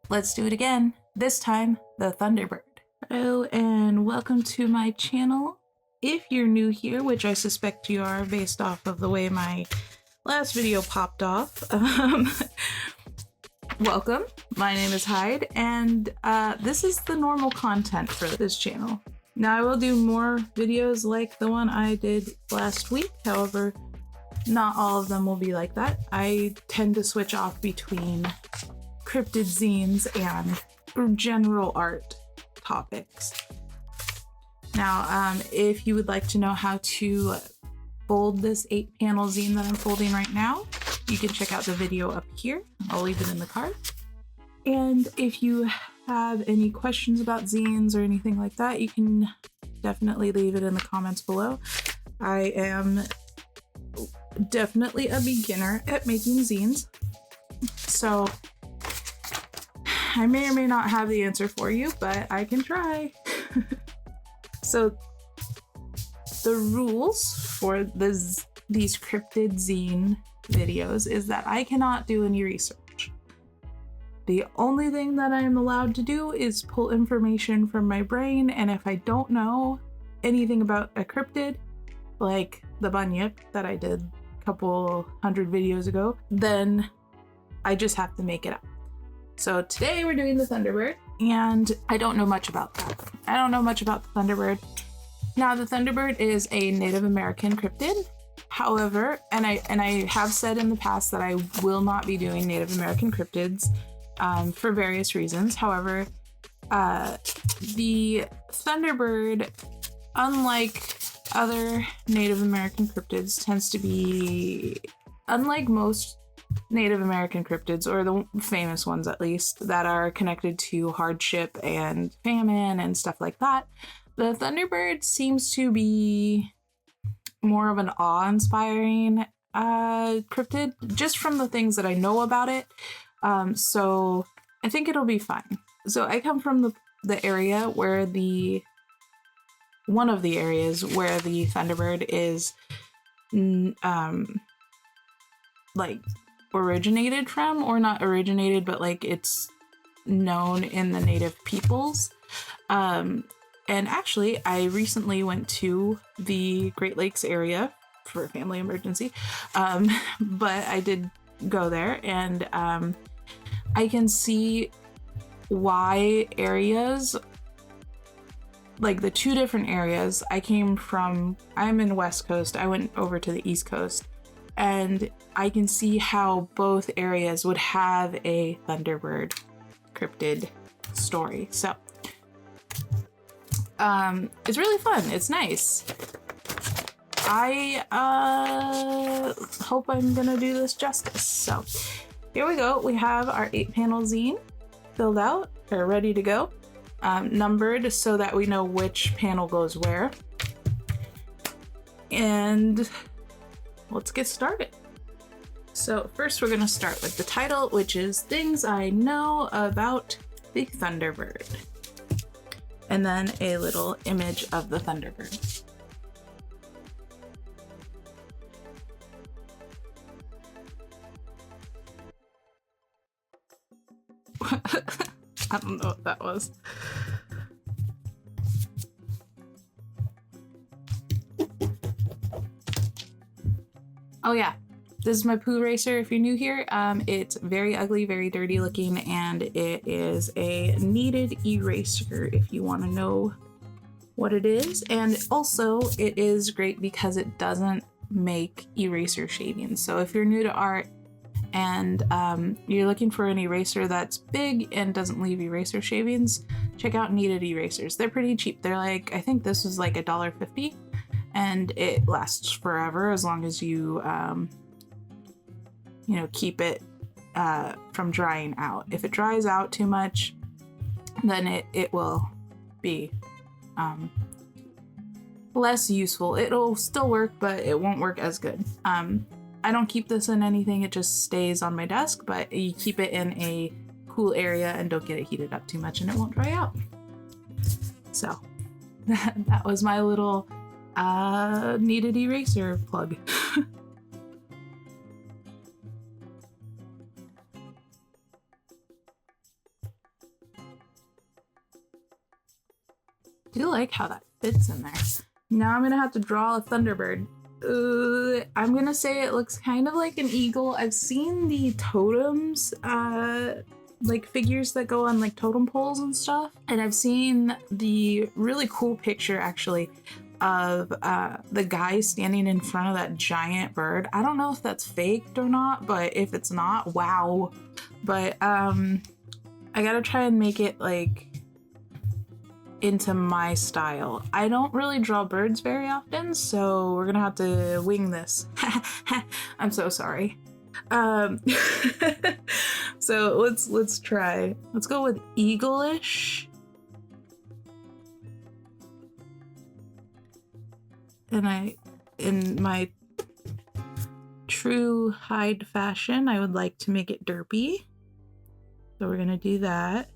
let's do it again. This time, the Thunderbird. Hello and welcome to my channel. If you're new here, which I suspect you are based off of the way my last video popped off, welcome. My name is Hyde, and this is the normal content for this channel. Now, I will do more videos like the one I did last week. However, not all of them will be like that. I tend to switch off between cryptid zines and general art topics. Now, if you would like to know how to fold this 8-panel zine that I'm folding right now, you can check out the video up here. I'll leave it in the card. And if you have any questions about zines or anything like that, you can definitely leave it in the comments below. I am definitely a beginner at making zines, so I may or may not have the answer for you, but I can try. So the rules for these cryptid zine videos is that I cannot do any research. The only thing that I am allowed to do is pull information from my brain, and if I don't know anything about a cryptid, like the bunyip that I did a couple hundred videos ago, then I just have to make it up. So today we're doing the Thunderbird, and I don't know much about that. I don't know much about the Thunderbird. Now, the Thunderbird is a Native American cryptid. However, and I have said in the past that I will not be doing Native American cryptids for various reasons. However, the Thunderbird, unlike other Native American cryptids, tends to be, unlike most Native American cryptids, or the famous ones at least, that are connected to hardship and famine and stuff like that, the Thunderbird seems to be more of an awe-inspiring cryptid, just from the things that I know about it. So I think it'll be fine. So I come from the area where one of the areas where the Thunderbird is like originated from, or not originated, but like it's known in the native peoples. And actually, I recently went to the Great Lakes area for a family emergency, but I did go there, and I can see why areas, like the two different areas I'm in West Coast, I went over to the East Coast, and I can see how both areas would have a Thunderbird cryptid story. So it's really fun. It's nice. I hope I'm gonna do this justice. So here we go. We have our 8-panel zine filled out, or ready to go, numbered so that we know which panel goes where. And let's get started. So first we're gonna start with the title, which is Things I Know About the Thunderbird. And then a little image of the Thunderbird. I don't know what that was. Oh yeah, this is my poo racer if you're new here. It's very ugly, very dirty looking, and it is a kneaded eraser if you want to know what it is. And also it is great because it doesn't make eraser shavings. So if you're new to art and you're looking for an eraser that's big and doesn't leave eraser shavings, check out kneaded erasers. They're pretty cheap. They're like, I think this was like $1.50, and it lasts forever as long as you keep it from drying out. If it dries out too much, then it will be less useful. It'll still work, but it won't work as good. I don't keep this in anything, it just stays on my desk, but you keep it in a cool area and don't get it heated up too much and it won't dry out. So that was my little kneaded eraser plug. do like how that fits in there. Now I'm gonna have to draw a Thunderbird. I'm gonna say it looks kind of like an eagle. I've seen the totems, like figures that go on like totem poles and stuff. And I've seen the really cool picture actually of the guy standing in front of that giant bird. I don't know if that's faked or not, but if it's not, wow. But I gotta try and make it like into my style. I don't really draw birds very often, so we're gonna have to wing this. I'm so sorry. So let's try. Let's go with eagle-ish. And in my true Hyde fashion, I would like to make it derpy. So we're gonna do that.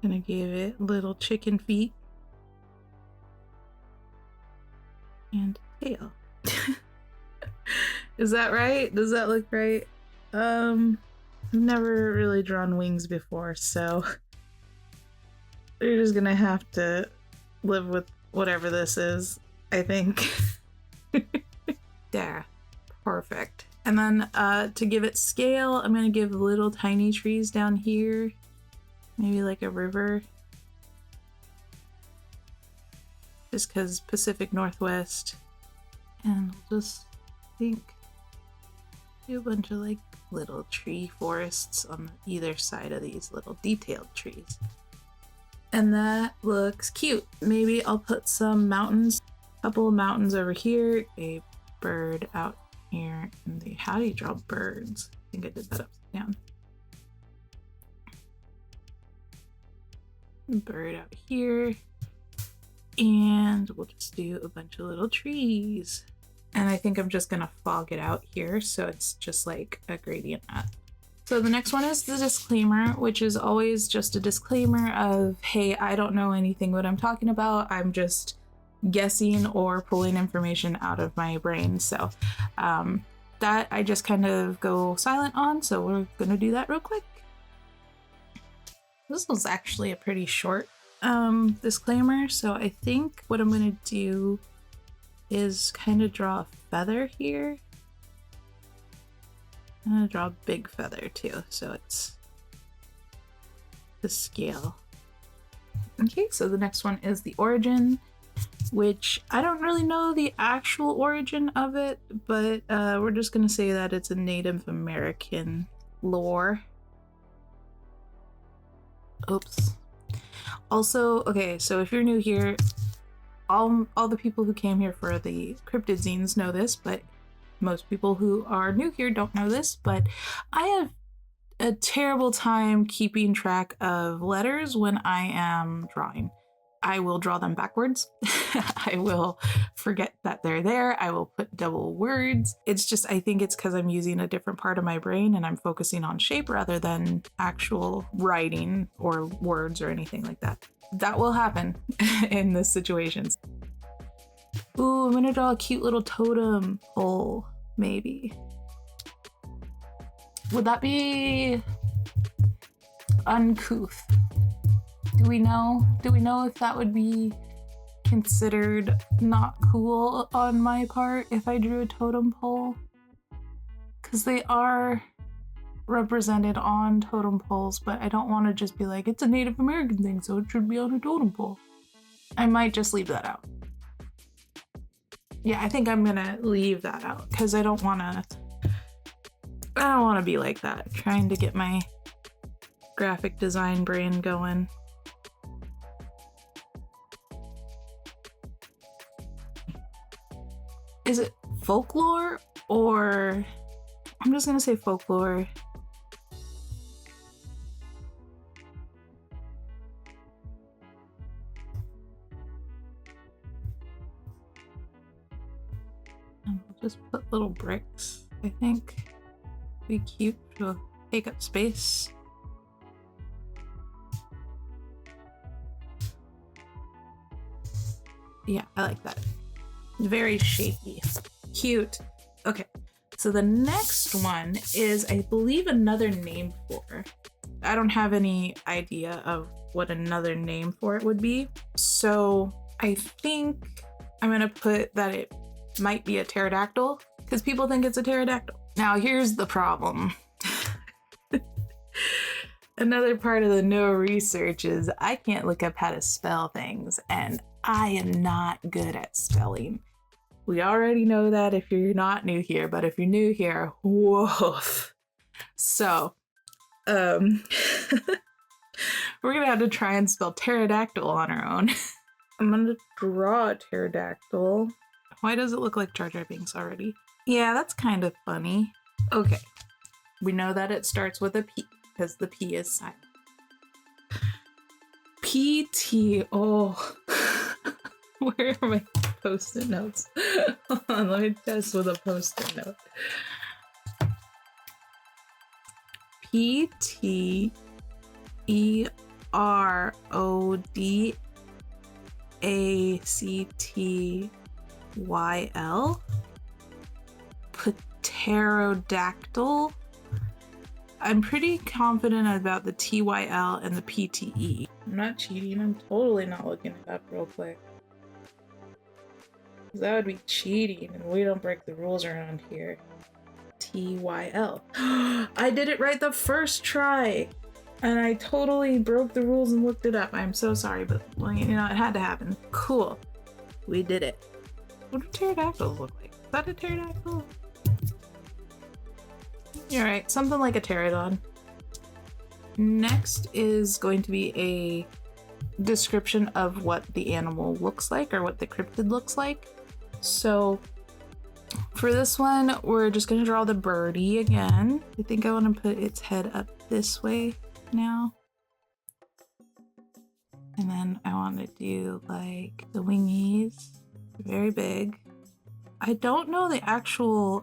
Gonna give it little chicken feet and tail. Is that right? Does that look right? I've never really drawn wings before, so we're just gonna have to live with whatever this is, I think. There, perfect. And then to give it scale, I'm gonna give little tiny trees down here. Maybe like a river. Just because Pacific Northwest. And we'll just think do a bunch of like little tree forests on either side of these little detailed trees. And that looks cute. Maybe I'll put some mountains, a couple of mountains over here, a bird out here, and how do you draw birds? I think I did that upside down. Bird out here, and we'll just do a bunch of little trees. And I think I'm just gonna fog it out here so it's just like a gradient map. So the next one is the disclaimer, which is always just a disclaimer of, hey, I don't know anything what I'm talking about. I'm just guessing or pulling information out of my brain. So that I just kind of go silent on. So we're gonna do that real quick. This was actually a pretty short disclaimer, so I think what I'm gonna do is kind of draw a feather here. I'm gonna draw a big feather too, so it's the scale. Okay, so the next one is the origin, which I don't really know the actual origin of it, but we're just gonna say that it's a Native American lore. Oops. Also, okay, so if you're new here, all the people who came here for the cryptid zines know this, but most people who are new here don't know this, but I have a terrible time keeping track of letters when I am drawing. I will draw them backwards. I will forget that they're there. I will put double words. It's just, I think it's because I'm using a different part of my brain and I'm focusing on shape rather than actual writing or words or anything like that. That will happen in this situation. Ooh, I'm gonna draw a cute little totem pole, maybe. Would that be uncouth? Do we know if that would be considered not cool on my part if I drew a totem pole? Because they are represented on totem poles, but I don't want to just be like, it's a Native American thing, so it should be on a totem pole. I might just leave that out. Yeah, I think I'm gonna leave that out because I don't want to be like that, trying to get my graphic design brain going. Is it folklore or I'm just gonna say folklore. And we'll just put little bricks, I think. Be cute to take up space. Yeah, I like that. Very shapy. Cute. Okay, so the next one is, I believe, another name for I don't have any idea of what another name for it would be. So I think I'm gonna put that it might be a pterodactyl because people think it's a pterodactyl. Now here's the problem. Another part of the no research is I can't look up how to spell things, and I am not good at spelling. We already know that if you're not new here, but if you're new here, woof. So, we're gonna have to try and spell pterodactyl on our own. I'm gonna draw a pterodactyl. Why does it look like Jar Jar Binks already? Yeah, that's kind of funny. Okay, we know that it starts with a P because the P is silent. PT. Oh, where are my post-it notes? Hold on, let me test with a post-it note. Pterodactyl. Pterodactyl. I'm pretty confident about the TYL and the PTE. I'm not cheating. I'm totally not looking it up real quick. That would be cheating, and we don't break the rules around here. TYL. I did it right the first try, and I totally broke the rules and looked it up. I'm so sorry, but well, you know, it had to happen. Cool. We did it. What do pterodactyls look like? Is that a pterodactyl? You're right, something like a Pteroodon. Next is going to be a description of what the animal looks like, or what the cryptid looks like. So for this one, we're just gonna draw the birdie again. I think I want to put its head up this way now. And then I want to do like the wingies, very big. I don't know the actual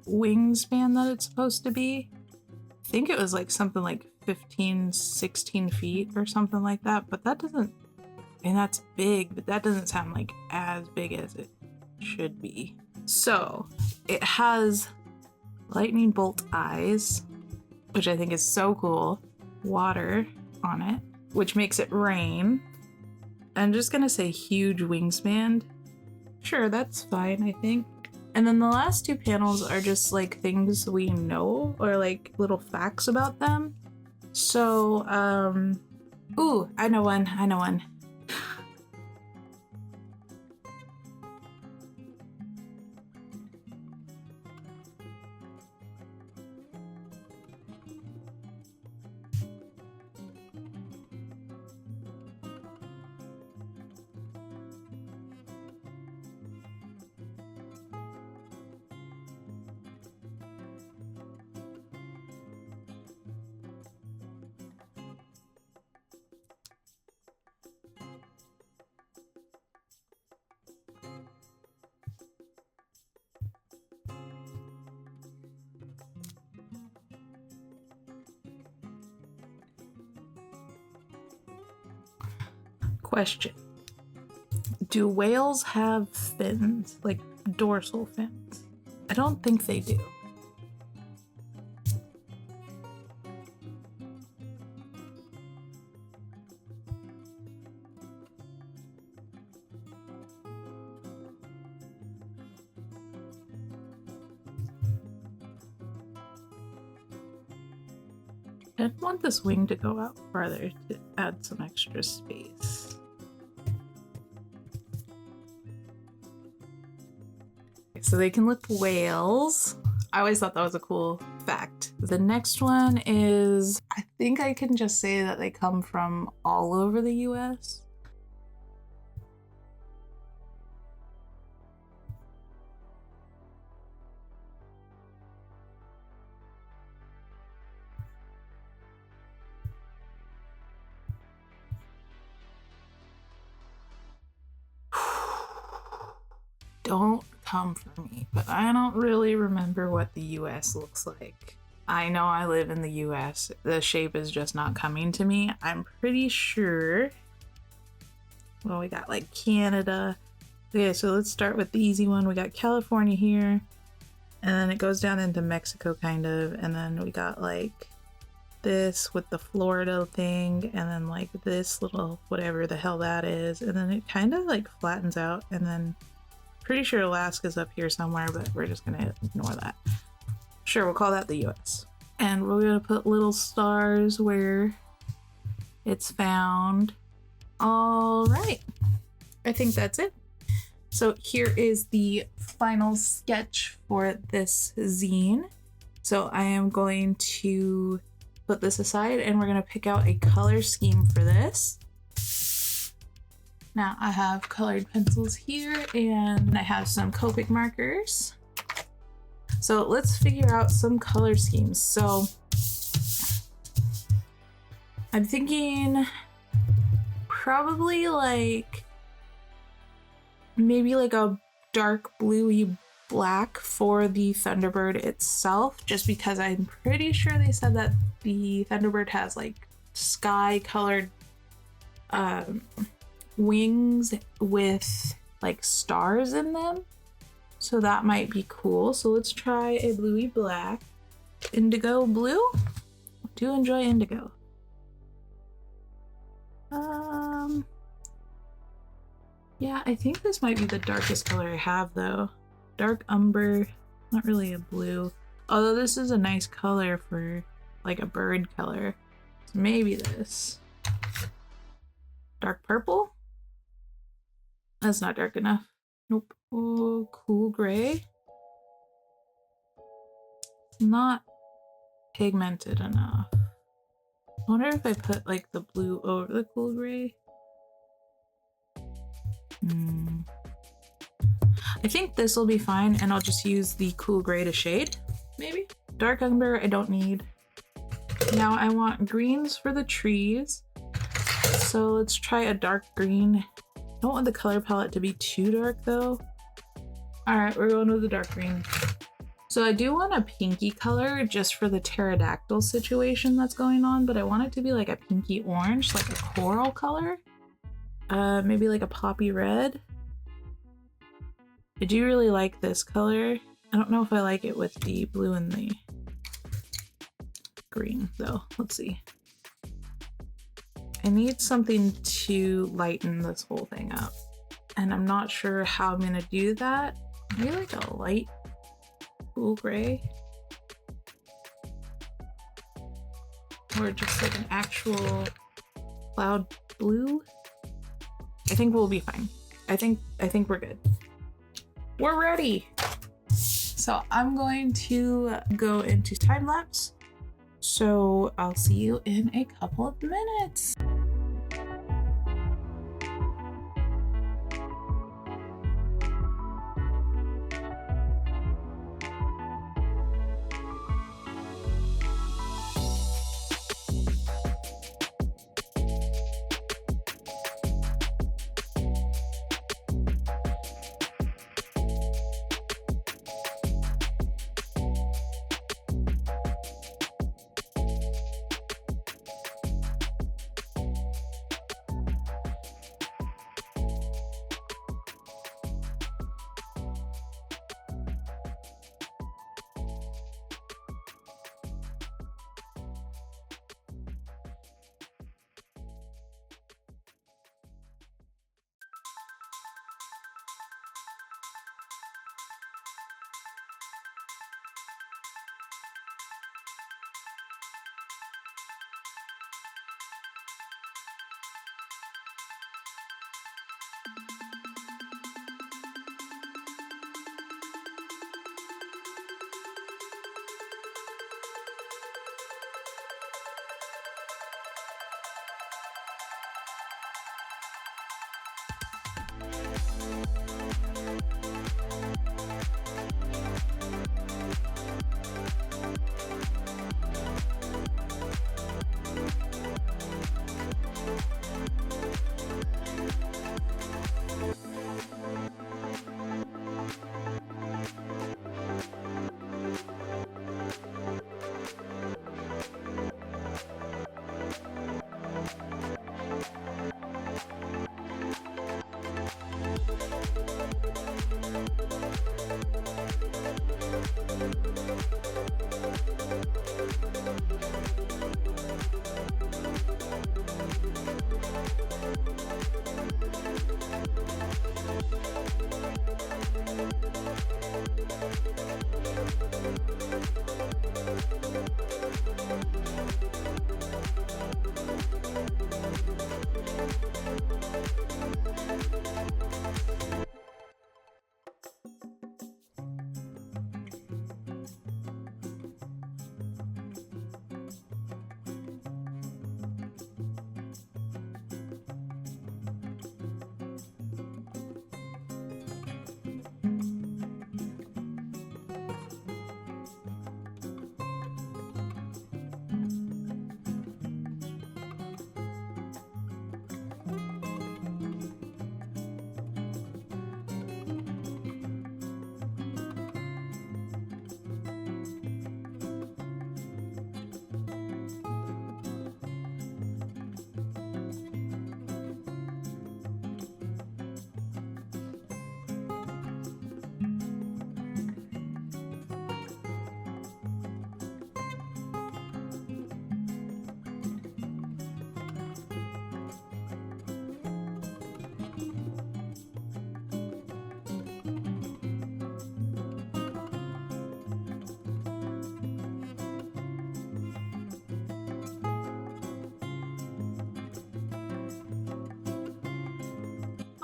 wingspan that it's supposed to be. I think it was like something like 15, 16 feet or something like that, but that doesn't, I mean, that's big, but that doesn't sound like as big as it should be. So it has lightning bolt eyes, which I think is so cool, water on it, which makes it rain. I'm just gonna say huge wingspan. Sure, that's fine, I think. And then the last two panels are just like things we know, or like little facts about them. So, ooh, I know one. Question. Do whales have fins, like dorsal fins? I don't think they do. I want this wing to go out farther to add some extra space. So they can lick whales. I always thought that was a cool fact. The next one is, I think I can just say that they come from all over the US. Don't come for me, but I don't really remember what the US looks like. I know I live in the US. The shape is just not coming to me. I'm pretty sure. Well, we got like Canada. Okay, so let's start with the easy one. We got California here, and then it goes down into Mexico kind of, and then we got like this with the Florida thing, and then like this little whatever the hell that is, and then it kind of like flattens out, and then pretty sure Alaska's up here somewhere, but we're just gonna ignore that. Sure, we'll call that the US. And we're gonna put little stars where it's found. All right, I think that's it. So here is the final sketch for this zine. So I am going to put this aside and we're gonna pick out a color scheme for this. Now I have colored pencils here and I have some Copic markers. So let's figure out some color schemes. So I'm thinking probably like maybe like a dark bluey black for the Thunderbird itself, just because I'm pretty sure they said that the Thunderbird has like sky colored wings with like stars in them, so that might be cool. So let's try a bluey black. Indigo blue? I do enjoy indigo. Yeah, I think this might be the darkest color I have though. Dark umber, not really a blue. Although this is a nice color for like a bird color. So maybe this. Dark purple? That's not dark enough. Nope. Oh, cool gray. It's not pigmented enough. I wonder if I put like the blue over the cool gray. I think this will be fine, and I'll just use the cool gray to shade, maybe. Dark umber I don't need. Now I want greens for the trees. So let's try a dark green. I don't want the color palette to be too dark though. All right, we're going with the dark green. So I do want a pinky color just for the pterodactyl situation that's going on, but I want it to be like a pinky orange, like a coral color. Maybe like a poppy red. I do really like this color. I don't know if I like it with the blue and the green though. Let's see. I need something to lighten this whole thing up, and I'm not sure how I'm gonna do that. Maybe like a light cool gray, or just like an actual cloud blue. I think we'll be fine. I think we're good. We're ready. So I'm going to go into time lapse. So I'll see you in a couple of minutes.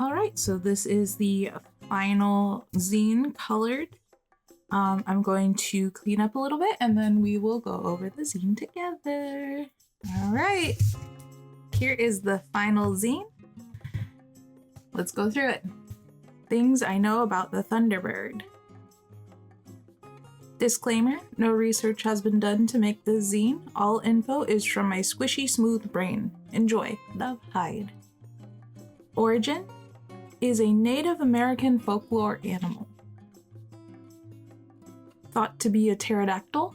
All right, so this is the final zine colored. I'm going to clean up a little bit and then we will go over the zine together. All right, here is the final zine. Let's go through it. Things I know about the Thunderbird. Disclaimer, no research has been done to make this zine. All info is from my squishy smooth brain. Enjoy. Love, Hyde. Origin is a Native American folklore animal. Thought to be a pterodactyl.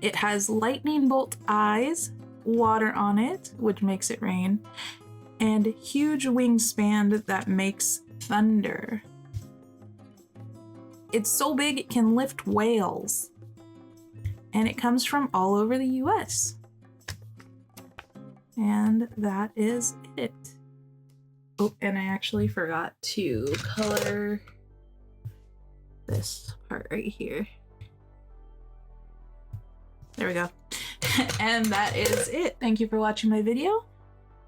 It has lightning bolt eyes, water on it, which makes it rain, and huge wingspan that makes thunder. It's so big it can lift whales. And it comes from all over the US. And that is it. Oh, and I actually forgot to color this part right here. There we go. And that is it. Thank you for watching my video.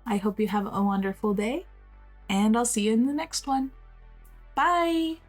I hope you have a wonderful day, and I'll see you in the next one. Bye!